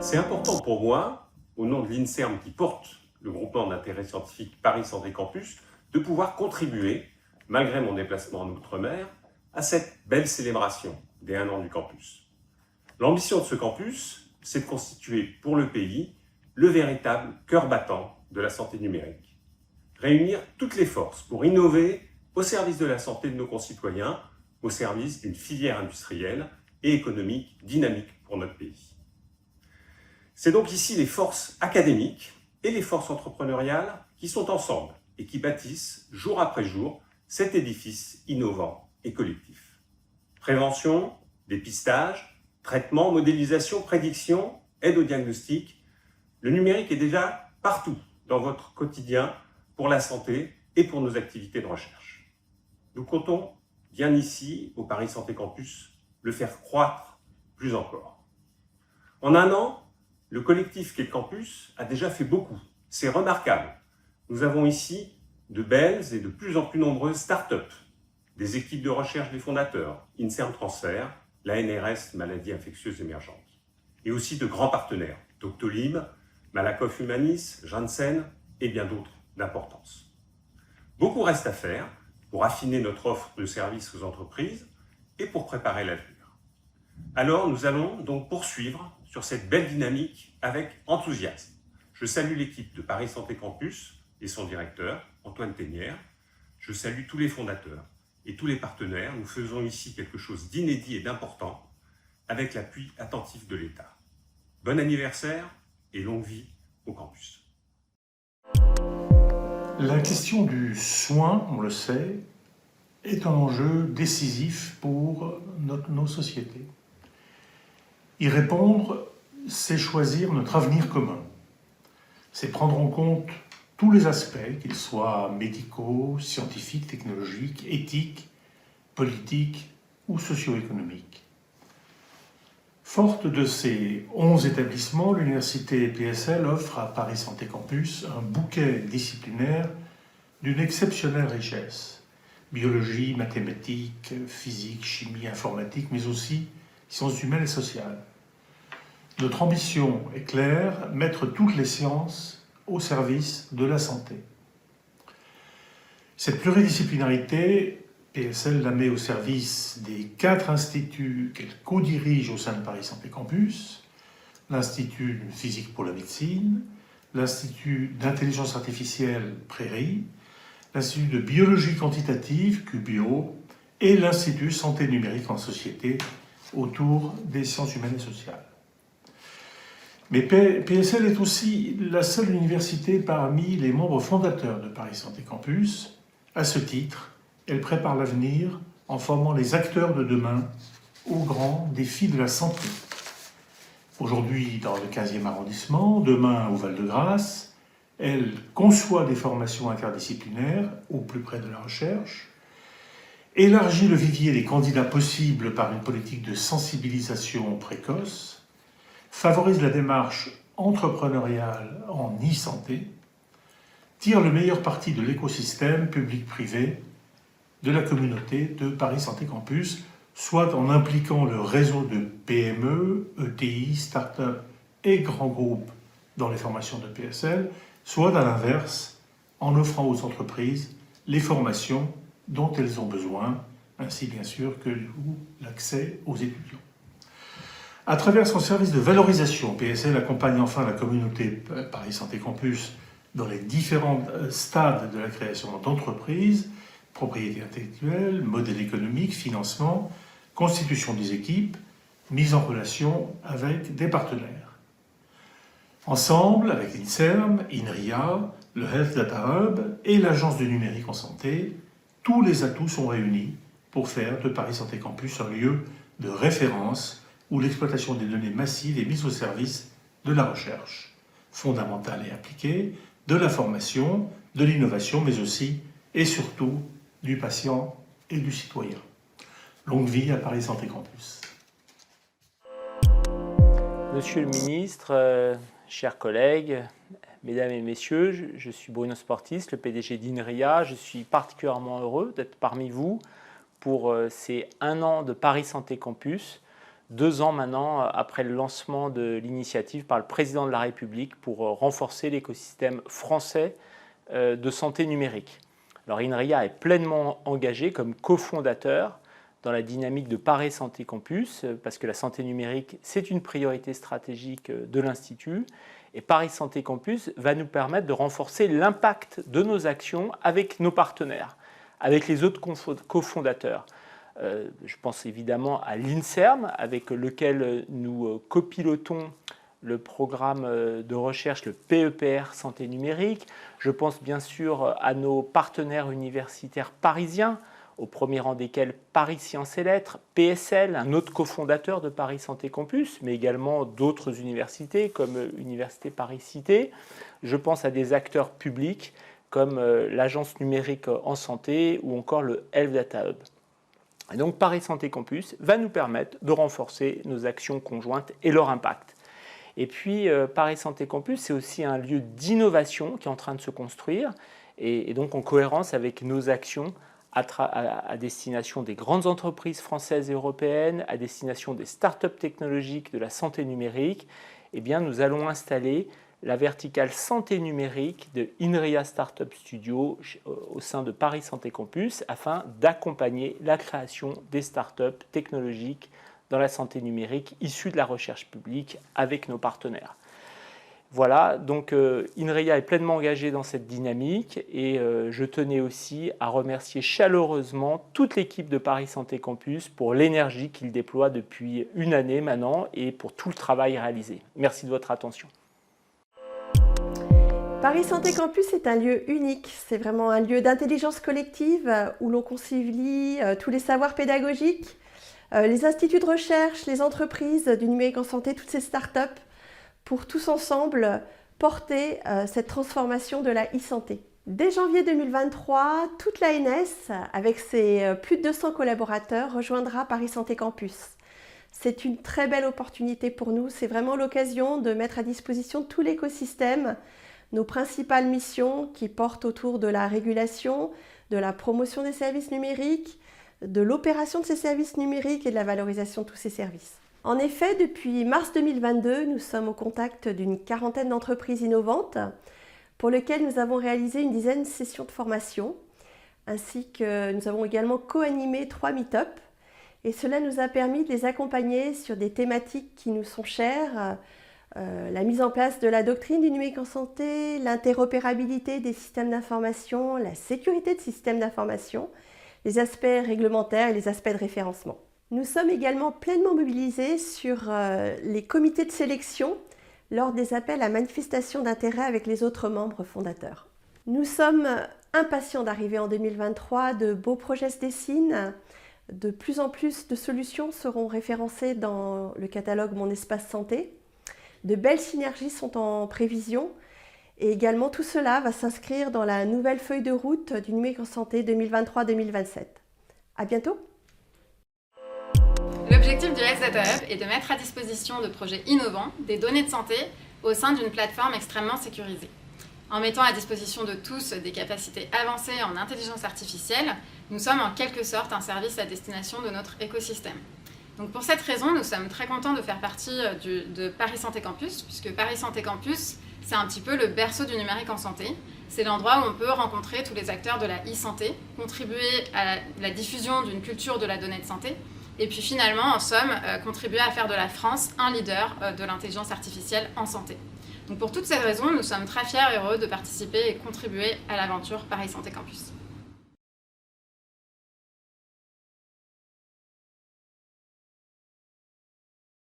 C'est important pour moi, au nom de l'INSERM qui porte le groupement d'intérêt scientifique Paris Santé Campus, de pouvoir contribuer, malgré mon déplacement en Outre-mer, à cette belle célébration des 1 an du campus. L'ambition de ce campus, c'est de constituer pour le pays le véritable cœur battant de la santé numérique. Réunir toutes les forces pour innover au service de la santé de nos concitoyens, au service d'une filière industrielle et économique dynamique pour notre pays. C'est donc ici les forces académiques et les forces entrepreneuriales qui sont ensemble et qui bâtissent jour après jour cet édifice innovant et collectif. Prévention, dépistage, traitement, modélisation, prédiction, aide au diagnostic, le numérique est déjà partout dans votre quotidien pour la santé et pour nos activités de recherche. Nous comptons bien ici, au Paris Santé Campus, le faire croître plus encore. En 1 an, le collectif qu'est le campus a déjà fait beaucoup. C'est remarquable. Nous avons ici de belles et de plus en plus nombreuses start-up, des équipes de recherche des fondateurs, INSERM Transfert, la NRS Maladies infectieuses émergentes, et aussi de grands partenaires, Doctolib, Malakoff Humanis, Janssen et bien d'autres d'importance. Beaucoup reste à faire pour affiner notre offre de services aux entreprises et pour préparer l'avenir. Alors nous allons donc poursuivre sur cette belle dynamique avec enthousiasme. Je salue l'équipe de Paris Santé Campus et son directeur, Antoine Ténière. Je salue tous les fondateurs et tous les partenaires. Nous faisons ici quelque chose d'inédit et d'important avec l'appui attentif de l'État. Bon anniversaire et longue vie au campus. La question du soin, on le sait, est un enjeu décisif pour nos sociétés. Y répondre, c'est choisir notre avenir commun. C'est prendre en compte tous les aspects, qu'ils soient médicaux, scientifiques, technologiques, éthiques, politiques ou socio-économiques. Forte de ces 11 établissements, l'université PSL offre à Paris Santé Campus un bouquet disciplinaire d'une exceptionnelle richesse. Biologie, mathématiques, physique, chimie, informatique, mais aussi sciences humaines et sociales. Notre ambition est claire, mettre toutes les sciences au service de la santé. Cette pluridisciplinarité, PSL la met au service des 4 instituts qu'elle co-dirige au sein de Paris Santé Campus, l'Institut de physique pour la médecine, l'Institut d'intelligence artificielle Prairie, l'Institut de biologie quantitative, QBio, et l'Institut santé numérique en société autour des sciences humaines et sociales. Mais PSL est aussi la seule université parmi les membres fondateurs de Paris Santé Campus. À ce titre, elle prépare l'avenir en formant les acteurs de demain aux grands défis de la santé. Aujourd'hui dans le 15e arrondissement, demain au Val-de-Grâce, elle conçoit des formations interdisciplinaires au plus près de la recherche, élargit le vivier des candidats possibles par une politique de sensibilisation précoce, favorise la démarche entrepreneuriale en e-santé, tire le meilleur parti de l'écosystème public-privé de la communauté de Paris Santé Campus, soit en impliquant le réseau de PME, ETI, start-up et grands groupes dans les formations de PSL, soit à l'inverse, en offrant aux entreprises les formations dont elles ont besoin, ainsi bien sûr que l'accès aux étudiants. À travers son service de valorisation, PSL accompagne enfin la communauté Paris Santé Campus dans les différents stades de la création d'entreprises, propriété intellectuelle, modèle économique, financement, constitution des équipes, mise en relation avec des partenaires. Ensemble, avec l'INSERM, INRIA, le Health Data Hub et l'Agence du numérique en santé, tous les atouts sont réunis pour faire de Paris Santé Campus un lieu de référence où l'exploitation des données massives est mise au service de la recherche, fondamentale et appliquée, de la formation, de l'innovation, mais aussi et surtout du patient et du citoyen. Longue vie à Paris Santé Campus. Monsieur le ministre, chers collègues, mesdames et messieurs, je suis Bruno Sportis, le PDG d'INRIA. Je suis particulièrement heureux d'être parmi vous pour ces 1 an de Paris Santé Campus. 2 ans maintenant après le lancement de l'initiative par le président de la République pour renforcer l'écosystème français de santé numérique. Alors INRIA est pleinement engagé comme cofondateur dans la dynamique de Paris Santé Campus, parce que la santé numérique, c'est une priorité stratégique de l'Institut. Et Paris Santé Campus va nous permettre de renforcer l'impact de nos actions avec nos partenaires, avec les autres cofondateurs. Je pense évidemment à l'INSERM, avec lequel nous copilotons le programme de recherche, le PEPR Santé Numérique. Je pense bien sûr à nos partenaires universitaires parisiens, au premier rang desquels Paris Sciences et Lettres, PSL, un autre cofondateur de Paris Santé Campus, mais également d'autres universités comme Université Paris-Cité. Je pense à des acteurs publics comme l'Agence numérique en santé ou encore le Health Data Hub. Et donc Paris Santé Campus va nous permettre de renforcer nos actions conjointes et leur impact. Et puis Paris Santé Campus, c'est aussi un lieu d'innovation qui est en train de se construire et donc en cohérence avec nos actions à destination des grandes entreprises françaises et européennes, à destination des startups technologiques de la santé numérique, eh bien, nous allons installer la verticale santé numérique de INRIA Startup Studio au sein de Paris Santé Campus afin d'accompagner la création des startups technologiques dans la santé numérique issues de la recherche publique avec nos partenaires. Voilà, donc INRIA est pleinement engagé dans cette dynamique et je tenais aussi à remercier chaleureusement toute l'équipe de Paris Santé Campus pour l'énergie qu'il déploie depuis une année maintenant et pour tout le travail réalisé. Merci de votre attention. Paris Santé Campus est un lieu unique, c'est vraiment un lieu d'intelligence collective où l'on concilie tous les savoirs pédagogiques, les instituts de recherche, les entreprises du numérique en santé, toutes ces startups, pour tous ensemble porter cette transformation de la e-santé. Dès janvier 2023, toute l'ANS, avec ses plus de 200 collaborateurs, rejoindra Paris Santé Campus. C'est une très belle opportunité pour nous, c'est vraiment l'occasion de mettre à disposition tout l'écosystème, nos principales missions qui portent autour de la régulation, de la promotion des services numériques, de l'opération de ces services numériques et de la valorisation de tous ces services. En effet, depuis mars 2022, nous sommes au contact d'une quarantaine d'entreprises innovantes pour lesquelles nous avons réalisé une dizaine de sessions de formation, ainsi que nous avons également co-animé 3 meet-up. Et cela nous a permis de les accompagner sur des thématiques qui nous sont chères, la mise en place de la doctrine du numérique en santé, l'interopérabilité des systèmes d'information, la sécurité de systèmes d'information, les aspects réglementaires et les aspects de référencement. Nous sommes également pleinement mobilisés sur les comités de sélection lors des appels à manifestation d'intérêt avec les autres membres fondateurs. Nous sommes impatients d'arriver en 2023, de beaux projets se dessinent, de plus en plus de solutions seront référencées dans le catalogue Mon Espace Santé, de belles synergies sont en prévision et également tout cela va s'inscrire dans la nouvelle feuille de route du numérique en santé 2023-2027. À bientôt! L'objectif du Health Data Hub est de mettre à disposition de projets innovants des données de santé au sein d'une plateforme extrêmement sécurisée. En mettant à disposition de tous des capacités avancées en intelligence artificielle, nous sommes en quelque sorte un service à destination de notre écosystème. Donc pour cette raison, nous sommes très contents de faire partie de Paris Santé Campus, puisque Paris Santé Campus, c'est un petit peu le berceau du numérique en santé. C'est l'endroit où on peut rencontrer tous les acteurs de la e-santé, contribuer à la diffusion d'une culture de la donnée de santé, et puis finalement, en somme, contribuer à faire de la France un leader de l'intelligence artificielle en santé. Donc pour toutes ces raisons, nous sommes très fiers et heureux de participer et contribuer à l'aventure Paris Santé Campus.